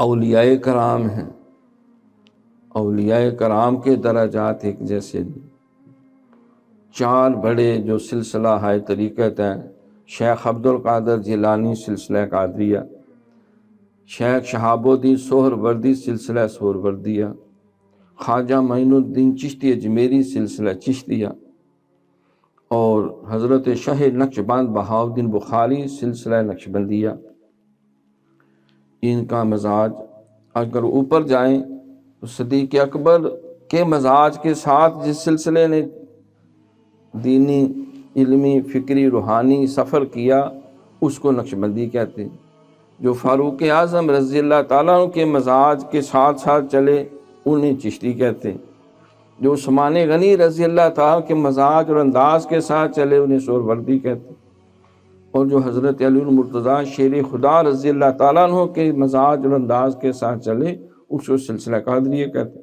اولیاء کرام ہیں، اولیاء کرام کے درجات ایک جیسے نہیں۔ چار بڑے جو سلسلہ ہائے طریقت ہیں، شیخ عبد القادر جیلانی سلسلہ قادریہ، شیخ شہاب الدین سہروردی سلسلہ سہروردیہ، خواجہ معین الدین چشتی اجمیری سلسلہ چشتیہ، اور حضرت شاہ نقشبند بہاؤالدین بخاری سلسلہ نقشبندیہ۔ ان کا مزاج اگر اوپر جائیں تو صدیق اکبر کے مزاج کے ساتھ جس سلسلے نے دینی، علمی، فکری، روحانی سفر کیا اس کو نقشبندی کہتے ہیں۔ جو فاروق اعظم رضی اللہ تعالیٰ عنہ کے مزاج کے ساتھ ساتھ چلے انہیں چشتی کہتے ہیں۔ جو عثمان غنی رضی اللہ تعالیٰ کے مزاج اور انداز کے ساتھ چلے انہیں سہروردی کہتے ہیں۔ اور جو حضرت علی المرتضیٰ شیر خدا رضی اللہ تعالیٰ عنہ کے مزاج اور انداز کے ساتھ چلے اس کو سلسلہ قادریہ کہتے ہیں۔